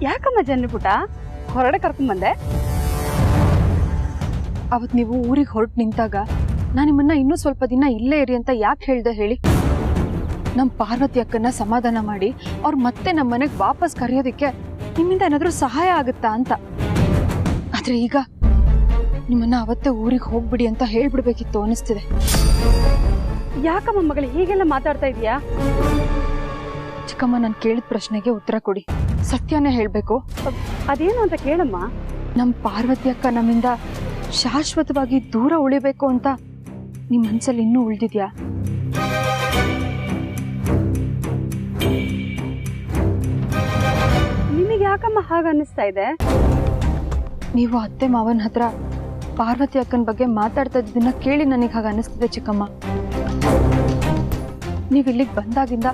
ಯಾಕಮ್ಮ ಜನ್ಪುಟ ಹೊರಗಡೆ ಕರ್ಕೊಂಡ್ಬಂದೆ? ಅವತ್ತು ನೀವು ಊರಿಗೆ ಹೊರಟು ನಿಂತಾಗ ನಾನು ನಿಮ್ಮನ್ನ ಇನ್ನೂ ಸ್ವಲ್ಪ ದಿನ ಇಲ್ಲೇ ಇರಿ ಅಂತ ಯಾಕೆ ಹೇಳ್ದೆ ಹೇಳಿ? ನಮ್ಮ ಪಾರ್ವತಿ ಅಕ್ಕನ್ನ ಸಮಾಧಾನ ಮಾಡಿ ಅವ್ರು ಮತ್ತೆ ನಮ್ಮ ಮನೆಗೆ ವಾಪಸ್ ಕರೆಯೋದಕ್ಕೆ ನಿಮ್ಮಿಂದ ಏನಾದರೂ ಸಹಾಯ ಆಗುತ್ತಾ ಅಂತ. ಆದ್ರೆ ಈಗ ನಿಮ್ಮನ್ನ ಅವತ್ತೇ ಊರಿಗೆ ಹೋಗ್ಬಿಡಿ ಅಂತ ಹೇಳ್ಬಿಡ್ಬೇಕಿತ್ತು ಅನಿಸ್ತಿದೆ. ಯಾಕಮ್ಮ ಮಗಳು ಹೀಗೆಲ್ಲ ಮಾತಾಡ್ತಾ ಇದೀಯಾ? ಚಿಕ್ಕಮ್ಮ, ನಾನು ಕೇಳಿದ ಪ್ರಶ್ನೆಗೆ ಉತ್ತರ ಕೊಡಿ. ಸತ್ಯನೇ ಹೇಳ್ಬೇಕು. ಅದೇನು ಅಂತ ಕೇಳಮ್ಮ. ನಮ್ಮ ಪಾರ್ವತಿ ಅಕ್ಕ ನಮ್ಮಿಂದ ಶಾಶ್ವತವಾಗಿ ದೂರ ಉಳಿಬೇಕು ಅಂತ ನಿಮ್ಮ ಮನ್ಸಲ್ಲಿ ಇನ್ನೂ ಉಳಿದಿದ್ಯಾ? ನಿಮಗೆ ಯಾಕಮ್ಮ ಹಾಗ ಅನ್ನಿಸ್ತಾ ಇದೆ? ನೀವು ಅತ್ತೆ ಮಾವನ ಹತ್ರ ಪಾರ್ವತಿ ಅಕ್ಕನ ಬಗ್ಗೆ ಮಾತಾಡ್ತಾ ಇದ್ದನ್ನ ಕೇಳಿ ನನಗೆ ಹಾಗೆ ಅನ್ನಿಸ್ತಿದೆ ಚಿಕ್ಕಮ್ಮ. ನೀವು ಇಲ್ಲಿಗೆ ಬಂದಾಗಿಂದ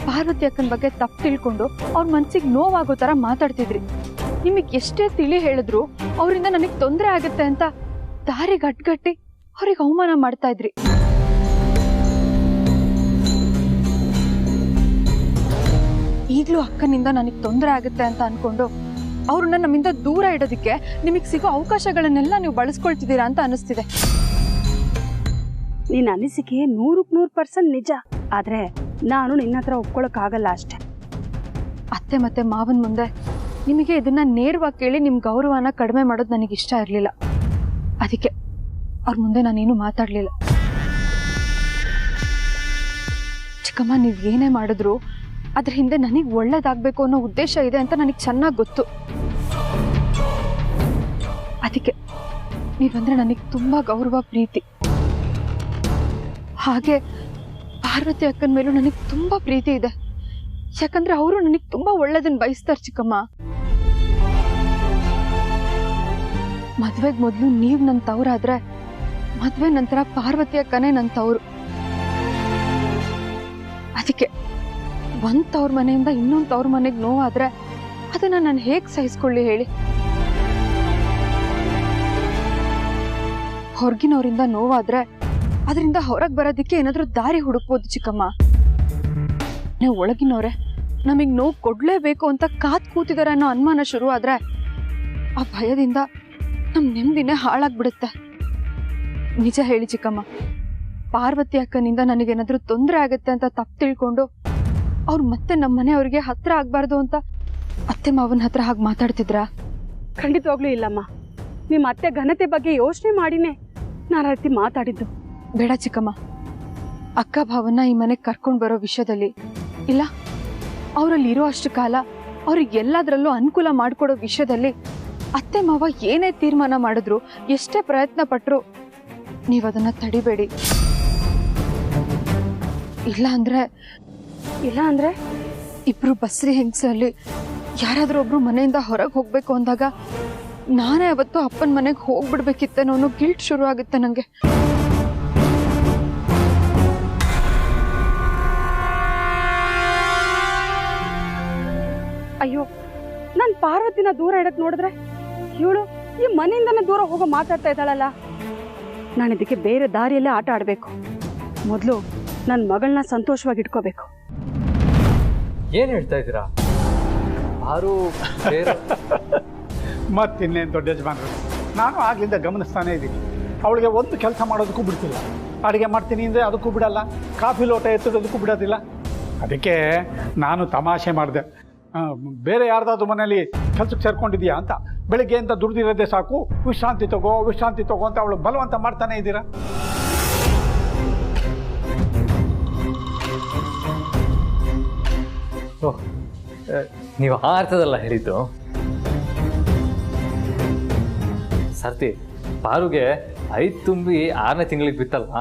ಪಾರ್ವತಿ ಅಕ್ಕನ ಬಗ್ಗೆ ತಪ್ಪು ತಿಳ್ಕೊಂಡು ಅವ್ರ ಮನ್ಸಿಗೆ ನೋವಾಗೋ ತರ ಮಾತಾಡ್ತಿದ್ರಿ. ನಿಮಗೆ ಎಷ್ಟೇ ತಿಳಿ ಹೇಳಿದ್ರು ಅವರಿಂದ ನನಗೆ ತೊಂದರೆ ಆಗುತ್ತೆ ಅಂತ ದಾರಿ ಗಟ್ಗಟ್ಟಿ ಅವ್ರಿಗೆ ಅವಮಾನ ಮಾಡ್ತಾ ಇದ್ರಿ. ಈಗಲೂ ಅಕ್ಕನಿಂದ ನನಗೆ ತೊಂದರೆ ಆಗುತ್ತೆ ಅಂತ ಅನ್ಕೊಂಡು ಅವ್ರನ್ನ ನಮ್ಮಿಂದ ದೂರ ಇಡೋದಕ್ಕೆ ನಿಮಗೆ ಸಿಗೋ ಅವಕಾಶಗಳನ್ನೆಲ್ಲ ನೀವು ಬಳಸ್ಕೊಳ್ತಿದ್ದೀರಾ ಅಂತ ಅನಿಸ್ತಿದೆ. ನಿನ್ನ ಅನಿಸಿಕೆ 100% ನಿಜ. ಆದ್ರೆ ನಾನು ನಿನ್ನ ಹತ್ರ ಒಪ್ಕೊಳಕ್ಕಾಗಲ್ಲ ಅಷ್ಟೆ. ಅತ್ತೆ ಮತ್ತೆ ಮಾವನ್ ಮುಂದೆ ನಿಮಗೆ ಇದನ್ನ ನೇರವಾಗಿ ಕೇಳಿ ನಿಮ್ ಗೌರವನ ಕಡಿಮೆ ಮಾಡೋದು ನನಗೆ ಇಷ್ಟ ಇರಲಿಲ್ಲ. ಅದಕ್ಕೆ ಅವ್ರ ಮುಂದೆ ನಾನೇನು ಮಾತಾಡ್ಲಿಲ್ಲ. ಚಿಕ್ಕಮ್ಮ, ನೀವ್ ಏನೇ ಮಾಡಿದ್ರು ಅದ್ರ ಹಿಂದೆ ನನಗೆ ಒಳ್ಳೇದಾಗ್ಬೇಕು ಅನ್ನೋ ಉದ್ದೇಶ ಇದೆ ಅಂತ ನನಗೆ ಚೆನ್ನಾಗಿ ಗೊತ್ತು. ಅದಕ್ಕೆ ನೀವಂದ್ರೆ ನನಗೆ ತುಂಬಾ ಗೌರವ, ಪ್ರೀತಿ. ಹಾಗೆ ಪಾರ್ವತಿ ಅಕ್ಕನ ಮೇಲೂ ನನಗೆ ತುಂಬಾ ಪ್ರೀತಿ ಇದೆ. ಯಾಕಂದ್ರೆ ಅವರು ನನಗೆ ತುಂಬಾ ಒಳ್ಳೇದನ್ನ ಬಯಸ್ತಾರೆ ಚಿಕ್ಕಮ್ಮ. ಮದ್ವೆಗ್ ಮೊದ್ಲು ನೀವ್ ನನ್ ತವರಾದ್ರೆ ಮದ್ವೆ ನಂತರ ಪಾರ್ವತಿ ಅಕ್ಕನೇ ನನ್ ತವರು. ಅದಕ್ಕೆ ಒಂದ್ ತವ್ರ ಮನೆಯಿಂದ ಇನ್ನೊಂದ್ ತವ್ರ ಮನೆಗೆ ನೋವಾದ್ರೆ ಅದನ್ನ ನಾನು ಹೇಗ್ ಸಹಿಸ್ಕೊಳ್ಳಿ ಹೇಳಿ? ಹೊರಗಿನವರಿಂದ ನೋವಾದ್ರೆ ಅದರಿಂದ ಹೊರಗೆ ಬರೋದಕ್ಕೆ ಏನಾದ್ರೂ ದಾರಿ ಹುಡುಕ್ಬೋದು ಚಿಕ್ಕಮ್ಮ. ನೀವು ಒಳಗಿನವ್ರೆ ನಮಗ್ ನೋವು ಕೊಡ್ಲೇಬೇಕು ಅಂತ ಕಾತ್ ಕೂತಿದಾರೆ ಅನ್ನೋ ಅನುಮಾನ ಶುರು ಆದ್ರೆ ಆ ಭಯದಿಂದ ನಮ್ ನೆಮ್ಮದಿನೇ ಹಾಳಾಗ್ಬಿಡುತ್ತೆ. ನಿಜ ಹೇಳಿ ಚಿಕ್ಕಮ್ಮ, ಪಾರ್ವತಿ ಅಕ್ಕನಿಂದ ನನಗೇನಾದ್ರೂ ತೊಂದರೆ ಆಗತ್ತೆ ಅಂತ ತಪ್ಪು ತಿಳ್ಕೊಂಡು ಅವ್ರು ಮತ್ತೆ ನಮ್ಮ ಮನೆಯವ್ರಿಗೆ ಹತ್ರ ಆಗ್ಬಾರ್ದು ಅಂತ ಅತ್ತೆ ಮಾವನ ಹತ್ರ ಹಾಗೆ ಮಾತಾಡ್ತಿದ್ರಾ? ಖಂಡಿತವಾಗ್ಲೂ ಇಲ್ಲಮ್ಮ. ನಿಮ್ಮ ಅತ್ತೆ ಘನತೆ ಬಗ್ಗೆ ಯೋಚನೆ ಮಾಡಿನೇ ನಾನು ರೀತಿ ಮಾತಾಡಿದ್ದು. ಬೇಡ ಚಿಕ್ಕಮ್ಮ, ಅಕ್ಕ ಭಾವನ ಈ ಮನೆಗೆ ಕರ್ಕೊಂಡು ಬರೋ ವಿಷಯದಲ್ಲಿ ಇಲ್ಲ, ಅವರಲ್ಲಿ ಇರೋ ಅಷ್ಟು ಕಾಲ ಅವ್ರಿಗೆ ಎಲ್ಲದರಲ್ಲೂ ಅನುಕೂಲ ಮಾಡಿಕೊಡೋ ವಿಷಯದಲ್ಲಿ ಅತ್ತೆ ಮಾವ ಏನೇ ತೀರ್ಮಾನ ಮಾಡಿದ್ರು, ಎಷ್ಟೇ ಪ್ರಯತ್ನ ಪಟ್ರು ನೀವದನ್ನ ತಡಿಬೇಡಿ. ಇಲ್ಲ ಅಂದ್ರೆ ಇಬ್ರು ಬಸ್ರಿ ಹೆಂಗಸಲ್ಲಿ ಯಾರಾದ್ರೂ ಒಬ್ರು ಮನೆಯಿಂದ ಹೊರಗೆ ಹೋಗ್ಬೇಕು ಅಂದಾಗ ನಾನೇ ಅವತ್ತು ಅಪ್ಪನ ಮನೆಗೆ ಹೋಗ್ಬಿಡ್ಬೇಕಿತ್ತೇನೋ ಅನ್ನೋ ಗಿಲ್ಟ್ ಶುರು ಆಗುತ್ತೆ ನಂಗೆ. ಅಯ್ಯೋ, ನಾನ್ ಪಾರ್ವತಿನ ದೂರ ಇಡಕ್ ನೋಡಿದ್ರೆ ಇವಳು ಈ ಮನೆಯಿಂದನೇ ದೂರ ಹೋಗೋ ಮಾತಾಡ್ತಾ ಇದ್ದಾಳಲ್ಲ. ನಾನು ಇದಕ್ಕೆ ಬೇರೆ ದಾರಿಯಲ್ಲೇ ಆಟ ಆಡ್ಬೇಕು. ಮೊದಲು ನನ್ನ ಮಗಳನ್ನ ಸಂತೋಷವಾಗಿ ಇಟ್ಕೋಬೇಕು. ಏನ್ ಹೇಳ್ತಾ ಇದ್ದೀರಾ? ಮತ್ತಿನ್ನೇನು ದೊಡ್ಡ ಯಜಮಾನರು, ನಾನು ಆಗ್ಲಿಂದ ಗಮನಿಸ್ತಾನೆ ಇದ್ದೀನಿ. ಅವಳಿಗೆ ಒಂದು ಕೆಲಸ ಮಾಡೋದಕ್ಕೂ ಬಿಡ್ತಿಲ್ಲ. ಅಡುಗೆ ಮಾಡ್ತೀನಿ ಅಂದರೆ ಅದಕ್ಕೂ ಬಿಡಲ್ಲ, ಕಾಫಿ ಲೋಟ ಎತ್ತಿಡೋದಕ್ಕೂ ಬಿಡೋದಿಲ್ಲ. ಅದಕ್ಕೆ ನಾನು ತಮಾಷೆ ಮಾಡಿದೆ, ಬೇರೆ ಯಾರ್ದಾದ್ರು ಮನೇಲಿ ಕೆಲಸಕ್ಕೆ ಸೇರ್ಕೊಂಡಿದ್ಯಾ ಅಂತ. ಬೆಳಿಗ್ಗೆಯಿಂದ ದುಡ್ದಿರೋದೇ ಸಾಕು, ವಿಶ್ರಾಂತಿ ತಗೋ ಅಂತ ಅವಳು ಬಲವಂತ ಮಾಡ್ತಾನೆ ಇದ್ದೀರಾ. ಓಹ್, ನೀವು ಆ ಅರ್ಥದಲ್ಲ ಹೇಳಿದ್ದು. ಸರ್ತಿ ಪಾರುಗೆ 5 ತುಂಬಿ 6ನೇ ತಿಂಗಳಿಗೆ ಬಿತ್ತಲ್ಲ,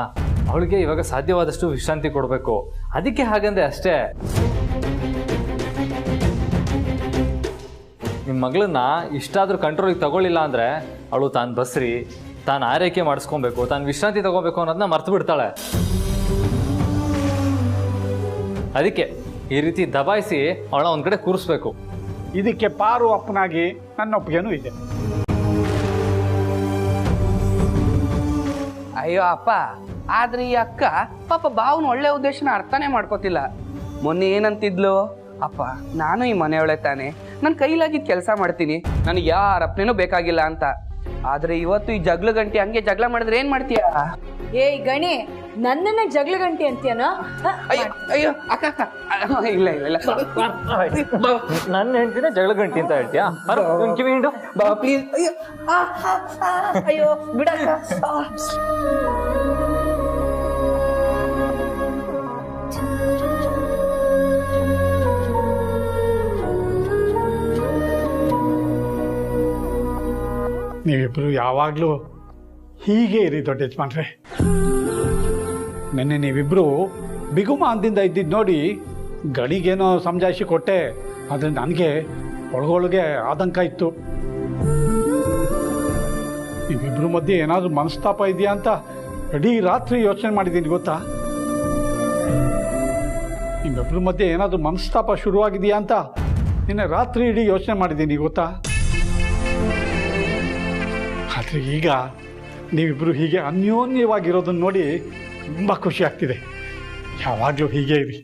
ಅವಳಿಗೆ ಇವಾಗ ಸಾಧ್ಯವಾದಷ್ಟು ವಿಶ್ರಾಂತಿ ಕೊಡಬೇಕು. ಅದಕ್ಕೆ ಹಾಗಂದ್ರೆ ಅಷ್ಟೇ. ನಿಮ್ಮ ಮಗಳನ್ನ ಇಷ್ಟಾದ್ರೂ ಕಂಟ್ರೋಲಿಗೆ ತಗೊಳ್ಳಿಲ್ಲ ಅಂದರೆ ಅವಳು ತಾನು ಬಸ್ರಿ, ತಾನು ಆರೈಕೆ ಮಾಡಿಸ್ಕೊಬೇಕು, ತಾನು ವಿಶ್ರಾಂತಿ ತಗೋಬೇಕು ಅನ್ನೋದನ್ನ ಮರ್ತು ಬಿಡ್ತಾಳೆ. ಅದಕ್ಕೆ ಈ ರೀತಿ ದಬಾಯಿಸಿ ಅವಳ ಒಂದು ಕಡೆ ಕೂರಿಸ್ಬೇಕು. ಇದಕ್ಕೆ ಪಾರು ಅಪ್ಪನಾಗಿ ನನ್ನ ಒಪ್ಪಿಗೆನೂ ಇದೆ. ಅಯ್ಯೋ ಅಪ್ಪ, ಆದ್ರೆ ಈ ಅಕ್ಕ ಪಾಪ ಬಾವನ ಒಳ್ಳೆ ಉದ್ದೇಶನ ಅರ್ಥನೇ ಮಾಡ್ಕೋತಿಲ್ಲ. ಮೊನ್ನೆ ಏನಂತಿದ್ಲು, ಅಪ್ಪ ನಾನು ಈ ಮನೆಯೊಳೆ ತಾನೆ, ನನ್ನ ಕೈಲಾಗಿದ್ದ ಕೆಲಸ ಮಾಡ್ತೀನಿ, ನನಗೆ ಯಾರ ಅಪ್ಪನೇನೂ ಬೇಕಾಗಿಲ್ಲ ಅಂತ. ಆದ್ರೆ ಇವತ್ತು ಈ ಜಗಳ ಗಂಟೆ ಹಂಗೆ ಜಗಳ ಮಾಡಿದ್ರೆ ಏನ್ ಮಾಡ್ತೀಯ? ಏಯ್ ಗಣಿ, ನನ್ನನ್ನ ಜಗಳ ಗಂಟೆ ಅಂತೀಯನ? ಅಯ್ಯೋ ಅಯ್ಯೋ ಅಕ್ಕ ಅಕ್ಕ, ಇಲ್ಲ ಇಲ್ಲ ಇಲ್ಲ ನನ್ನ ಹೆಂಡತಿನ ಜಗಳ ಗಂಟಿ ಅಂತ ಹೇಳ್ತೀಯಾ? ಕಿವಿ ಹಿಂಡು ಬಾ ಪ್ಲೀಸ್. ಅಯ್ಯೋ ಅಯ್ಯೋ ಬಿಡಕ್ಕ. ನೀವಿಬ್ಬರು ಯಾವಾಗಲೂ ಹೀಗೆ ಇರಿ ದೊಡ್ಡ ಯಜಮಾನ್ರೆ. ನೆನ್ನೆ ನೀವಿಬ್ಬರು ಬಿಗುಮ ಅಂದಿಂದ ಇದ್ದಿದ್ದು ನೋಡಿ ಗಣಿಗೇನೋ ಸಮಜಾಯಿಷಿ ಕೊಟ್ಟೆ, ಆದರೆ ನನಗೆ ಒಳಗೊಳಗೆ ಆತಂಕ ಇತ್ತು. ನೀವಿಬ್ಬರ ಮಧ್ಯೆ ಏನಾದರೂ ಮನಸ್ತಾಪ ಇದೆಯಾ ಅಂತ ಇಡೀ ರಾತ್ರಿ ಯೋಚನೆ ಮಾಡಿದ್ದೀನಿ ಗೊತ್ತಾ? ನಿಮ್ಮಿಬ್ಬರ ಮಧ್ಯೆ ಏನಾದರೂ ಮನಸ್ತಾಪ ಶುರುವಾಗಿದೆಯಾ ಅಂತ ನಿನ್ನೆ ರಾತ್ರಿ ಇಡೀ ಯೋಚನೆ ಮಾಡಿದ್ದೀನಿ ಗೊತ್ತಾ? ಆದರೆ ಈಗ ನೀವಿಬ್ಬರು ಹೀಗೆ ಅನ್ಯೋನ್ಯವಾಗಿರೋದನ್ನು ನೋಡಿ ತುಂಬ ಖುಷಿ ಆಗ್ತಿದೆ. ಯಾವಾಗಲೂ ಹೀಗೆ ಇರಿ.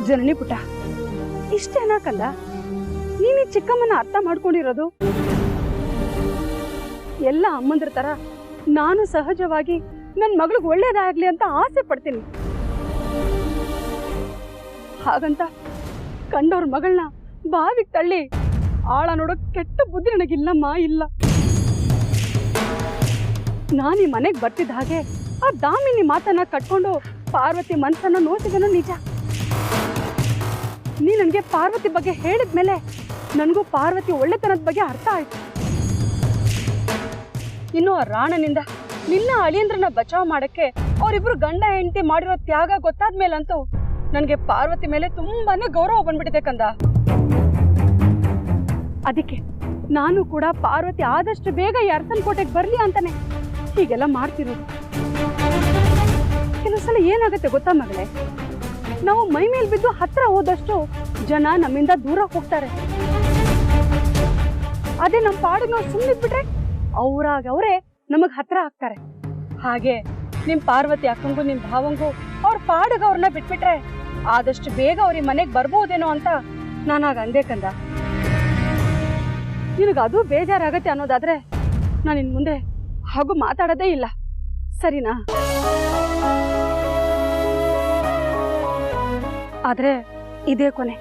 ಜನನಿ ಪುಟ್ಟ, ಇಷ್ಟೇನಾ ಕಂದ ನೀನು ಚಿಕ್ಕಮ್ಮನ ಅರ್ಥ ಮಾಡ್ಕೊಂಡಿರೋದು? ಎಲ್ಲ ಅಮ್ಮಂದ್ರ ತರ ನಾನು ಸಹಜವಾಗಿ ನನ್ನ ಮಗಳಿಗೆ ಒಳ್ಳೇದಾಗ್ಲಿ ಅಂತ ಆಸೆ ಪಡ್ತೀನಿ. ಹಾಗಂತ ಕಂಡವ್ರ ಮಗಳನ್ನ ಬಾವಿಗೆ ತಳ್ಳಿ ಆಳ ನೋಡೋಕ್ ಕೆಟ್ಟ ಬುದ್ಧಿ ನನಗಿಲ್ಲಮ್ಮ, ಇಲ್ಲ. ನಾನು ಈ ಮನೆಗೆ ಬರ್ತಿದ್ದ ಹಾಗೆ ಆ ದಾಮಿನಿ ಮಾತನ್ನ ಕಟ್ಕೊಂಡು ಪಾರ್ವತಿ ಮನ್ಸನ್ನ ನೋಸಿದನು ನಿಜ. ನೀ ನನಗೆ ಪಾರ್ವತಿ ಬಗ್ಗೆ ಹೇಳಿದ್ಮೇಲೆ ನನಗೂ ಪಾರ್ವತಿ ಒಳ್ಳೆತನದ ಬಗ್ಗೆ ಅರ್ಥ ಆಯ್ತು. ಇನ್ನು ಆ ರಾಣನಿಂದ ನಿನ್ನ ಅಳಿಯಂದ್ರನ್ನ ಬಚಾವ್ ಮಾಡಕ್ಕೆ ಅವರಿಬ್ರು ಗಂಡ ಹೆಂಡತಿ ಮಾಡಿರೋ ತ್ಯಾಗ ಗೊತ್ತಾದ್ಮೇಲಂತೂ ನನಗೆ ಪಾರ್ವತಿ ಮೇಲೆ ತುಂಬಾನೇ ಗೌರವ ಬಂದ್ಬಿಟ್ಟಿದೆ ಕಂದ. ಅದಕ್ಕೆ ನಾನು ಕೂಡ ಪಾರ್ವತಿ ಆದಷ್ಟು ಬೇಗ ಈ ಅರಸನ್ ಕೋಟೆಗೆ ಬರ್ಲಿ ಅಂತಾನೆ ಹೀಗೆಲ್ಲ ಮಾಡ್ತಿರೋದು. ಕೆಲವು ಸಲ ಏನಾಗುತ್ತೆ ಗೊತ್ತಾ ಮಗಳೇ, ನಾವು ಮೈ ಮೇಲೆ ಬಿದ್ದು ಹತ್ರ ಹೋದಷ್ಟು ಜನ ನಮ್ಮಿಂದ ದೂರ ಹೋಗ್ತಾರೆ. ಅದೇ ನಮ್ಮ ಪಾಡಿಗೆ ನಾವು ಸುಮ್ಮನಿದ್ಬಿಟ್ರೆ ಅವ್ರಾಗ ಅವರೇ ನಮಗ್ ಹತ್ರ ಆಗ್ತಾರೆ. ಹಾಗೆ ನಿಮ್ ಪಾರ್ವತಿ ಅಕ್ಕಂಗೂ ನಿಮ್ ಭಾವಂಗೂ ಅವ್ರ ಪಾಡಿಗೆ ಅವ್ರನ್ನ ಬಿಟ್ಬಿಟ್ರೆ ಆದಷ್ಟು ಬೇಗ ಅವ್ರಿಗೆ ಮನೆಗೆ ಬರ್ಬೋದೇನೋ ಅಂತ ನಾನಾಗ ಅಂದೆ ಕಂದ. ನಿನಗ ಅದು ಬೇಜಾರಾಗತ್ತೆ ಅನ್ನೋದಾದ್ರೆ ನಾನು ಇನ್ ಮುಂದೆ ಹಾಗೂ ಮಾತಾಡೋದೇ ಇಲ್ಲ, ಸರಿನಾ? ಆದ್ರೆ ಇದೇ ಕೊನೆ.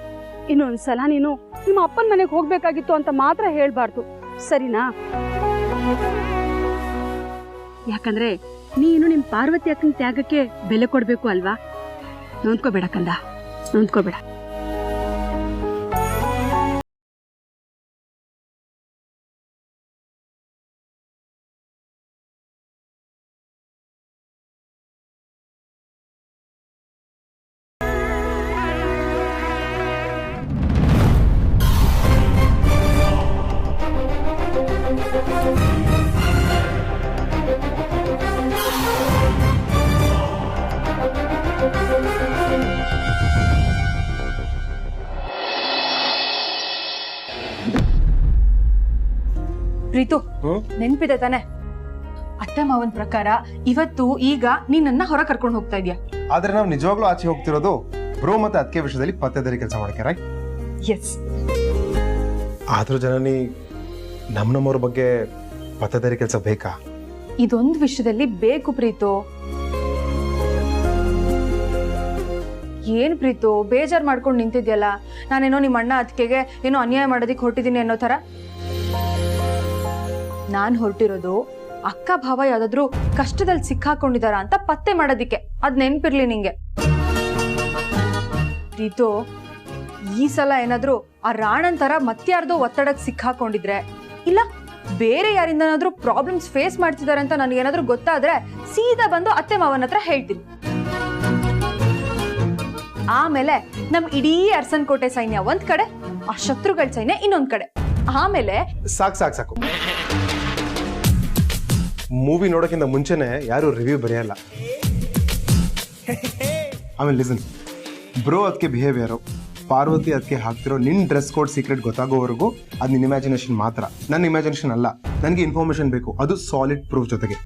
ಇನ್ನೊಂದ್ಸಲ ನೀನು ನಿಮ್ಮ ಅಪ್ಪನ ಮನೆಗೆ ಹೋಗ್ಬೇಕಾಗಿತ್ತು ಅಂತ ಮಾತ್ರ ಹೇಳ್ಬಾರ್ದು, ಸರಿನಾ? ಯಾಕಂದ್ರೆ ನೀನು ನಿಮ್ ಪಾರ್ವತಿ ಅಕ್ಕನ ತ್ಯಾಗಕ್ಕೆ ಬೆಲೆ ಕೊಡ್ಬೇಕು ಅಲ್ವಾ? ನೊಂದ್ಕೋಬೇಡ ಕಂದ, ನೊಂದ್ಕೋಬೇಡ. ಪ್ರೀತು, ನೆನ್ಪಿದೆ ತಾನೆ? ಅತ್ತೆ ಮಾವನ್ ಪ್ರಕಾರ ಇವತ್ತು ಈಗ ನೀನನ್ನ ಹೊರ ಕರ್ಕೊಂಡು ಹೋಗ್ತಾ ಇದೀಯ. ಆದ್ರೆ ನಾವು ನಿಜವಾಗ್ಲೂ ಆಚೆ ಹೋಗ್ತಿರೋದು ಬ್ರೋ ಮತ್ತೆ ಅದಕ್ಕೆ ವಿಷಯದಲ್ಲಿ ಪತ್ತೆದಾರಿ ಕೆಲಸ ಮಾಡಕ್ಕೆ, ರೈಟ್? ಎಸ್. ಆದ್ರೂ ಜನನಿ ನಮ್ಮವ್ರ ಬಗ್ಗೆ ಪತ್ತೆದಾರಿ ಕೆಲಸ ಬೇಕಾ? ಇದೊಂದು ವಿಷಯದಲ್ಲಿ ಬೇಕು ಪ್ರೀತು. ಏನ್ ಪ್ರೀತು ಬೇಜಾರ್ ಮಾಡ್ಕೊಂಡು ನಿಂತಿದ್ಯಲ್ಲ? ನಾನೇನೋ ನಿಮ್ಮ ಅಣ್ಣ ಅದಕ್ಕೆಗೆ ಏನೋ ಅನ್ಯಾಯ ಮಾಡೋದಿಕ್ ಹೊರಟಿದ್ದೀನಿ ಅನ್ನೋ ತರ. ನಾನ್ ಹೊರಟಿರೋದು ಅಕ್ಕ ಭಾವ ಯಾವ್ದಾದ್ರು ಕಷ್ಟದಲ್ಲಿ ಸಿಕ್ಕಾಕೊಂಡಿದಾರ ಅಂತ ಪತ್ತೆ ಮಾಡೋದಿಕ್ಕೆ. ಅದ್ ನೆನ್ಪಿರ್ಲಿ ನಿಂಗೆ. ಪ್ರೀತು, ಈ ಸಲ ಏನಾದ್ರು ಆ ರಾಣನ್ ತರ ಮತ್ಯಾರ್ದೋ ಒತ್ತಡಕ್ಕೆ ಸಿಕ್ಕಾಕೊಂಡಿದ್ರೆ, ಇಲ್ಲ ಬೇರೆ ಯಾರಿಂದನಾದ್ರೂ ಪ್ರಾಬ್ಲಮ್ಸ್ ಫೇಸ್ ಮಾಡ್ತಿದ್ದಾರೆ ಅಂತ ನನಗೇನಾದ್ರೂ ಗೊತ್ತಾದ್ರೆ ಸೀದಾ ಬಂದು ಅತ್ತೆ ಮಾವನ ಹತ್ರ ಹೇಳ್ತೀನಿ. ಆಮೇಲೆ ನಮ್ ಇಡೀ ಅರಸನ್ ಕೋಟೆ ಸೈನ್ಯ ಒಂದ್ ಕಡೆ, ಆ ಶತ್ರುಗಳ ಸೈನ್ಯ ಇನ್ನೊಂದ್ ಕಡೆ. ಆಮೇಲೆ ಸಾಕು ಮೂವಿ ನೋಡೋಕ್ಕಿಂತ ಮುಂಚೆನೆ ಯಾರು ರಿವ್ಯೂ ಬರೆಯಲ್ಲ. ಆಮೇಲೆ ಲಿಸನ್, ಬ್ರೋ ಅದಕ್ಕೆ ಬಿಹೇವಿಯರು, ಪಾರ್ವತಿ ಅದಕ್ಕೆ ಹಾಕ್ತಿರೋ ನಿನ್ನ ಡ್ರೆಸ್ ಕೋಡ್ ಸೀಕ್ರೆಟ್ ಗೊತ್ತಾಗೋವರೆಗೂ ಅದು ನಿನ್ನ ಇಮ್ಯಾಜಿನೇಷನ್ ಮಾತ್ರ, ನನ್ನ ಇಮ್ಯಾಜಿನೇಷನ್ ಅಲ್ಲ. ನನಗೆ ಇನ್ಫಾರ್ಮೇಶನ್ ಬೇಕು, ಅದು ಸಾಲಿಡ್ ಪ್ರೂಫ್ ಜೊತೆಗೆ.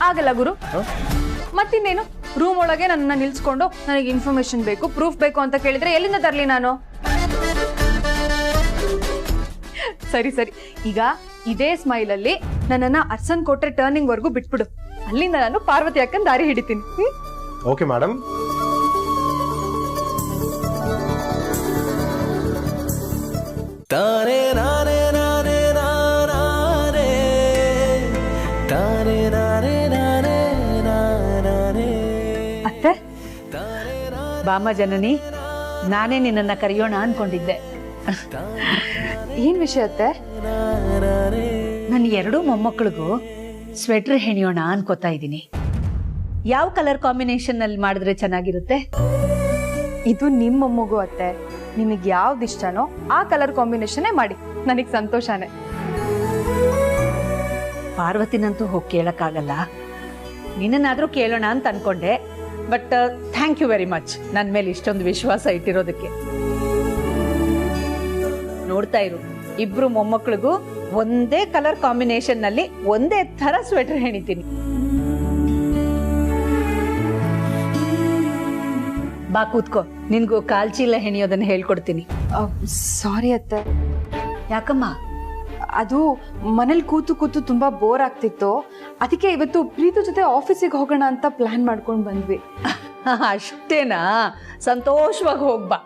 ಆಗಲ್ಲ ಗುರು. ಮತ್ತಿನ್ನೇನು, ರೂಮ್ ಒಳಗೆ ನನ್ನ ನಿಲ್ಸ್ಕೊಂಡು ನನಗೆ ಇನ್ಫಾರ್ಮೇಶನ್ ಬೇಕು, ಪ್ರೂಫ್ ಬೇಕು ಅಂತ ಕೇಳಿದ್ರೆ ಎಲ್ಲಿಂದ ತರಲಿ ನಾನು? ಸರಿ ಸರಿ, ಈಗ ಇದೇ ಸ್ಮೈಲ್ ಅಲ್ಲಿ ನನ್ನನ್ನ ಅರ್ಸನ್ ಕೊಟ್ರೆ ಟರ್ನಿಂಗ್ ವರ್ಗೂ ಬಿಟ್ಬಿಡು. ಅಲ್ಲಿಂದ ನಾನು ಪಾರ್ವತಿ ಅಕ್ಕನ ದಾರಿ ಹಿಡಿತೀನಿ. Okay madam. ಅತ್ತೆ, ಬಾಮ ಜನನಿ, ನಾನೇ ನಿನ್ನನ್ನ ಕರೆಯೋಣ ಅನ್ಕೊಂಡಿದ್ದೆ. ಏನ್ ವಿಷಯ ಅತ್ತೆ? ನನ್ನ ಎರಡೂ ಮೊಮ್ಮಕ್ಕಳಿಗೂ ಸ್ವೆಟರ್ ಹೆಣಿಯೋಣ ಅನ್ಕೋತಾ ಇದ್ದೀನಿ. ಯಾವ ಕಲರ್ ಕಾಂಬಿನೇಷನ್ ಅಲ್ಲಿ ಮಾಡಿದ್ರೆ ಚೆನ್ನಾಗಿರುತ್ತೆ? ಇದು ನಿಮ್ಮ ಮೊಮ್ಮಗು ಅತ್ತೆ, ನಿಮಗೆ ಯಾವ್ದು ಇಷ್ಟನೋ ಆ ಕಲರ್ ಕಾಂಬಿನೇಷನ್ ಮಾಡಿ, ನನಗೆ ಸಂತೋಷನೇ. ಪಾರ್ವತಿನಂತೂ ಹೋಗಿ ಕೇಳಕ್ಕಾಗಲ್ಲ, ನಿನ್ನನ್ನಾದ್ರೂ ಕೇಳೋಣ ಅಂತ ಅನ್ಕೊಂಡೆ. But thank you very much ನನ್ನ ಮೇಲೆ ಇಷ್ಟೊಂದು ವಿಶ್ವಾಸ ಇಟ್ಟಿರೋದಕ್ಕೆ. ನೋಡ್ತಾ ಇರು, ಇಬ್ರು ಮೊಮ್ಮಕ್ಕಳಿಗೂ ಒಂದೇ ಕಲರ್ ಕಾಂಬಿನೇಷನ್ ನಲ್ಲಿ ಒಂದೇ ತರ ಸ್ವೆಟರ್ ಹೆಣಿತೀನಿ. ಬಾ ಕೂತ್ಕೋ, ನಿನ್ಗೂ ಕಾಲ್ಚೀಲ ಹೆಣಿಯೋದನ್ನ ಹೇಳ್ಕೊಡ್ತೀನಿ. ಸಾರಿ ಅತ್ತೆ. ಯಾಕಮ್ಮ? ಅದು ಮನೇಲಿ ಕೂತು ಕೂತು ತುಂಬಾ ಬೋರ್ ಆಗ್ತಿತ್ತು, ಅದಕ್ಕೆ ಇವತ್ತು ಪ್ರೀತು ಜೊತೆ ಆಫೀಸಿಗೆ ಹೋಗೋಣ ಅಂತ ಪ್ಲಾನ್ ಮಾಡ್ಕೊಂಡು ಬಂದ್ವಿ. ಅಷ್ಟೇನಾ? ಸಂತೋಷವಾಗಿ ಹೋಗ್ಬಾ.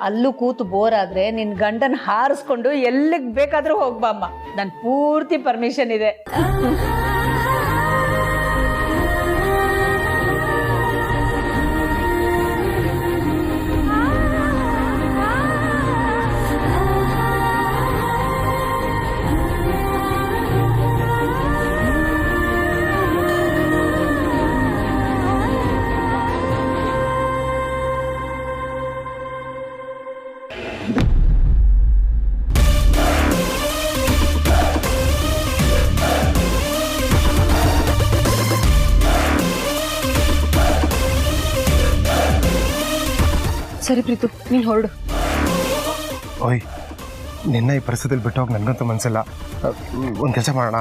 ಅಲ್ಲೂ ಕೂತು ಬೋರ್ ಆದ್ರೆ ನಿನ್ ಗಂಡನ್ ಹಾರಿಸ್ಕೊಂಡು ಎಲ್ಲಿಗ್ ಬೇಕಾದ್ರೂ ಹೋಗ್ಬಾ ಅಮ್ಮ, ನನ್ ಪೂರ್ತಿ ಪರ್ಮಿಷನ್ ಇದೆ. ಸರಿ ಪ್ರೀತು, ನೀನ್ ಹೊರಡು. ಓಯ್, ನಿನ್ನ ಈ ಪರಿಸ್ಥಿತಿಯಲ್ಲಿ ಬಿಟ್ಟು ಹೋಗಿ ನನಗಂತೂ ಮನಸ್ಸಿಲ್ಲ. ಒಂದು ಕೆಲಸ ಮಾಡೋಣ,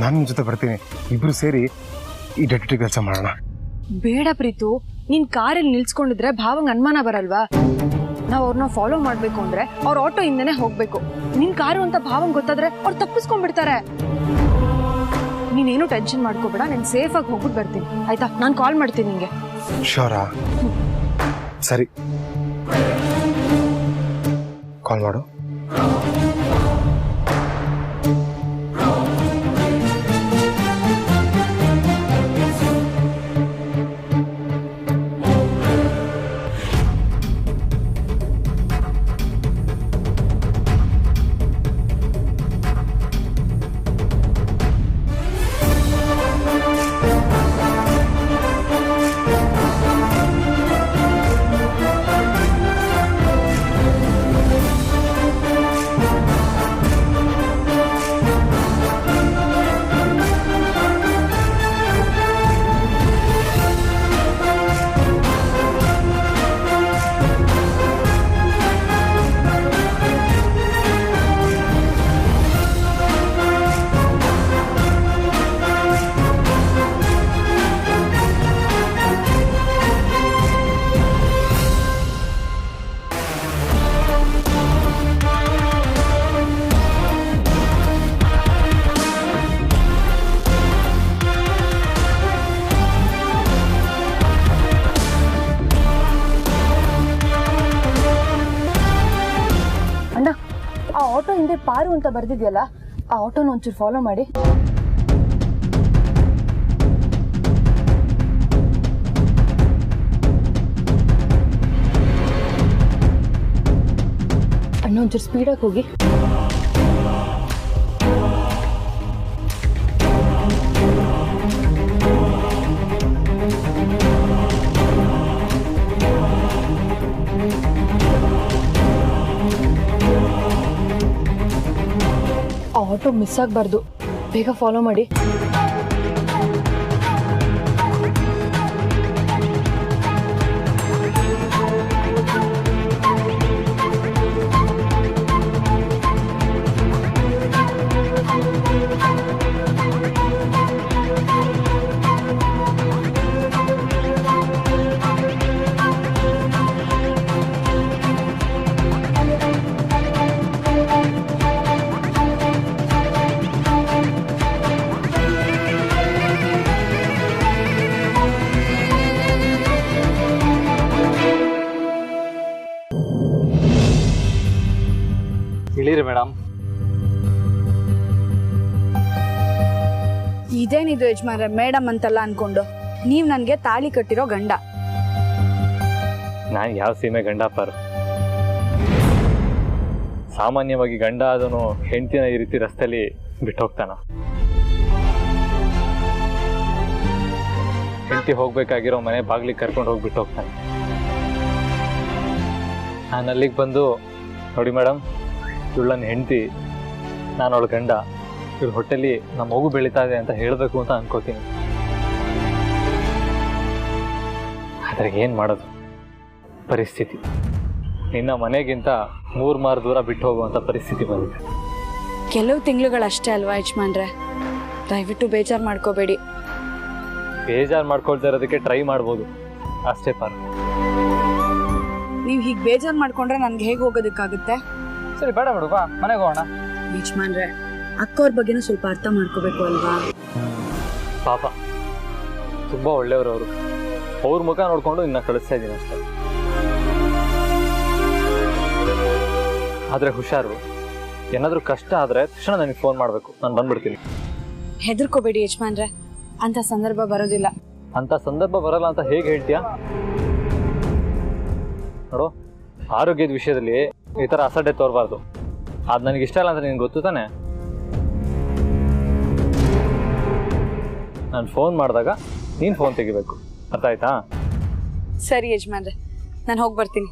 ನಾನು ನಿಮ್ಮ ಜೊತೆ ಬರ್ತೀನಿ, ಇಬ್ರು ಸೇರಿ ಈ ಡೆಟೆಕ್ಟಿವ್ ಕೆಲಸ ಮಾಡೋಣ. ಬೇಡ ಪ್ರೀತು, ನೀನ್ ಕಾರಲ್ಲಿ ನಿಲ್ಸ್ಕೊಂಡಿದ್ರೆ ಭಾವಂಗ್ ಅನುಮಾನ ಬರಲ್ವಾ? ನಾವ್ ಅವ್ರನ್ನ ಫಾಲೋ ಮಾಡ್ಬೇಕು ಅಂದ್ರೆ ಅವ್ರ ಆಟೋ ಇಂದನೇ ಹೋಗ್ಬೇಕು. ನಿನ್ ಕಾರು ಅಂತ ಭಾವಂಗ್ ಗೊತ್ತಾದ್ರೆ ಅವ್ರು ತಪ್ಪಿಸ್ಕೊಂಡ್ಬಿಡ್ತಾರೆ. ನೀನೇನು ಟೆನ್ಷನ್ ಮಾಡ್ಕೋಬೇಡ, ನಾನು ಸೇಫ್ ಆಗಿ ಹೋಗ್ಬಿಟ್ಟು ಬರ್ತೀನಿ, ಆಯ್ತಾ? ನಾನು ಕಾಲ್ ಮಾಡ್ತೀನಿ ನಿಂಗೆ. ಶೋರಾ? ಸರಿ, ಕಾಲ್ ಮಾಡು. ಆ ಆಟೋ ಹಿಂದೆ ಪಾರು ಅಂತ ಬರ್ದಿದ್ಯಲ್ಲ, ಆ ಆಟೋನ ಒಂಚೂರು ಫಾಲೋ ಮಾಡಿ. ಅಣ್ಣ ಒಂಚೂರು ಸ್ಪೀಡಾಗಿ ಹೋಗಿ. ಆಟೋ ಮಿಸ್ ಆಗಬಾರ್ದು, ಬೇಗ ಫಾಲೋ ಮಾಡಿ. ಇದೇನಿದು ಯಜಮಾನ್ರೆ ಮೇಡಮ್ ಅಂತಲ್ಲ ಅನ್ಕೊಂಡು ನೀವ್ ನನ್ಗೆ ತಾಳಿ ಕಟ್ಟಿರೋ ಗಂಡ. ನಾನು ಯಾವ ಸೀಮೆ ಗಂಡ ಪಾರು? ಸಾಮಾನ್ಯವಾಗಿ ಗಂಡ ಅದನ್ನು ಹೆಂಡತಿನ ಈ ರೀತಿ ರಸ್ತೆಯಲ್ಲಿ ಬಿಟ್ಟು ಹೋಗ್ತಾನ? ಹೆಂಡತಿ ಹೋಗ್ಬೇಕಾಗಿರೋ ಮನೆ ಬಾಗ್ಲಿಗೆ ಕರ್ಕೊಂಡು ಹೋಗ್ಬಿಟ್ಟು ಹೋಗ್ತಾನೆ. ನಾನು ಅಲ್ಲಿಗೆ ಬಂದು ನೋಡಿ ಮೇಡಮ್, ಇವಳು ನನ್ನ ಹೆಂಡತಿ, ನಾನು ಅವಳ ಗಂಡ, ಇವಳು ಹೊಟ್ಟೆಲಿ ನಮ್ಮ ಮಗು ಬೆಳೀತಾ ಇದೆ ಅಂತ ಹೇಳಬೇಕು ಅಂತ ಅನ್ಕೋತೀನಿ. ಆದರೆ ಏನು ಮಾಡೋದು, ಪರಿಸ್ಥಿತಿ ನಿನ್ನ ಮನೆಗಿಂತ 3 ಮಾರು ದೂರ ಬಿಟ್ಟು ಹೋಗುವಂಥ ಪರಿಸ್ಥಿತಿ ಬಂದಿದೆ. ಕೆಲವು ತಿಂಗಳುಗಳಷ್ಟೇ ಅಲ್ವಾ ಯಜಮಾನ್ರೆ, ದಯವಿಟ್ಟು ಬೇಜಾರು ಮಾಡ್ಕೋಬೇಡಿ. ಬೇಜಾರು ಮಾಡ್ಕೊಳ್ತಾ ಇರೋದಕ್ಕೆ ಟ್ರೈ ಮಾಡ್ಬೋದು ಅಷ್ಟೇ ಪಾರು. ನೀವ್ ಹೀಗೆ ಬೇಜಾರು ಮಾಡ್ಕೊಂಡ್ರೆ ನನ್ಗೆ ಹೇಗೆ ಹೋಗೋದಕ್ಕಾಗುತ್ತೆ? ಸರಿ ಬೇಡ ಬಿಡು, ಬಾ ಮನೆಗೆ ಹೋಗೋಣ. ಯಜಮಾನ್ರೆ, ಅಕ್ಕವ್ರ ಬಗ್ಗೆನೂ ಸ್ವಲ್ಪ ಅರ್ಥ ಮಾಡ್ಕೋಬೇಕು ಅಲ್ವಾ? ಪಾಪ ತುಂಬ ಒಳ್ಳೆಯವರು ಅವರು. ಅವ್ರ ಮುಖ ನೋಡ್ಕೊಂಡು ಇನ್ನ ಕಳಿಸ್ತಾ ಇದ್ದೀನಿ ಅಷ್ಟೇ. ಆದರೆ ಹುಷಾರು, ಏನಾದರೂ ಕಷ್ಟ ಆದರೆ ತಕ್ಷಣ ನನಗೆ ಫೋನ್ ಮಾಡಬೇಕು, ನಾನು ಬಂದ್ಬಿಡ್ತೀನಿ. ಹೆದರ್ಕೋಬೇಡಿ ಯಜಮಾನ್ರೆ, ಅಂತ ಸಂದರ್ಭ ಬರೋದಿಲ್ಲ. ಅಂತ ಸಂದರ್ಭ ಬರಲ್ಲ ಅಂತ ಹೇಗೆ ಹೇಳ್ತೀಯಾ? ನೋಡು, ಆರೋಗ್ಯದ ವಿಷಯದಲ್ಲಿ ಈ ಥರ ಅಸಡ್ಡೆ ತೋರಬಾರ್ದು. ಅದು ನನಗೆ ಇಷ್ಟ ಇಲ್ಲ ಅಂತ ನಿನ್ಗೆ ಗೊತ್ತು ತಾನೆ. ನಾನು ಫೋನ್ ಮಾಡಿದಾಗ ನೀನು ಫೋನ್ ತೆಗಿಬೇಕು, ಅರ್ಥ ಆಯ್ತಾ? ಸರಿ ಯಜಮಾನ್ರೆ, ನಾನು ಹೋಗಿ ಬರ್ತೀನಿ.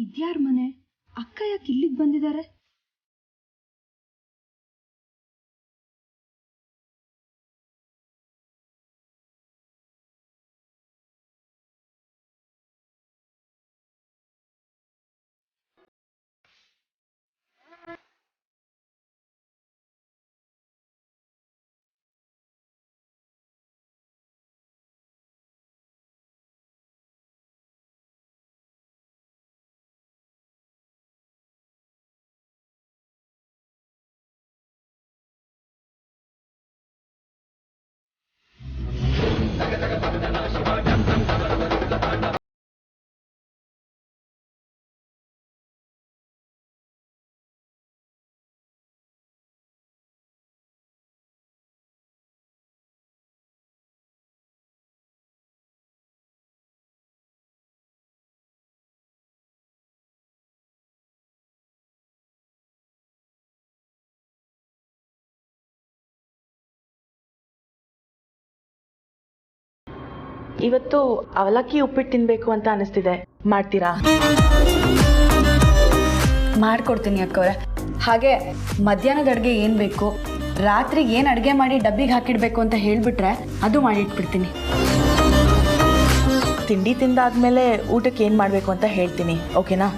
ಇದ್ಯಾರ ಮನೆ? ಅಕ್ಕ ಯಾಕೆ ಇಲ್ಲಿಗೆ ಬಂದಿದ್ದಾರೆ? ಇವತ್ತು ಅವಲಕ್ಕಿ ಉಪ್ಪಿಟ್ಟು ತಿನ್ಬೇಕು ಅಂತ ಅನಿಸ್ತಿದೆ, ಮಾಡ್ತೀರಾ? ಮಾಡ್ಕೊಡ್ತೀನಿ ಅಕ್ಕವ್ರೆ. ಹಾಗೆ ಮಧ್ಯಾಹ್ನದ ಅಡುಗೆ ಏನು ಬೇಕು, ರಾತ್ರಿಗೆ ಏನು ಅಡುಗೆ ಮಾಡಿ ಡಬ್ಬಿಗೆ ಹಾಕಿಡ್ಬೇಕು ಅಂತ ಹೇಳಿಬಿಟ್ರೆ ಅದು ಮಾಡಿಟ್ಬಿಡ್ತೀನಿ. ತಿಂಡಿ ತಿಂದಾದ್ಮೇಲೆ ಊಟಕ್ಕೆ ಏನು ಮಾಡಬೇಕು ಅಂತ ಹೇಳ್ತೀನಿ, ಓಕೆನಾ?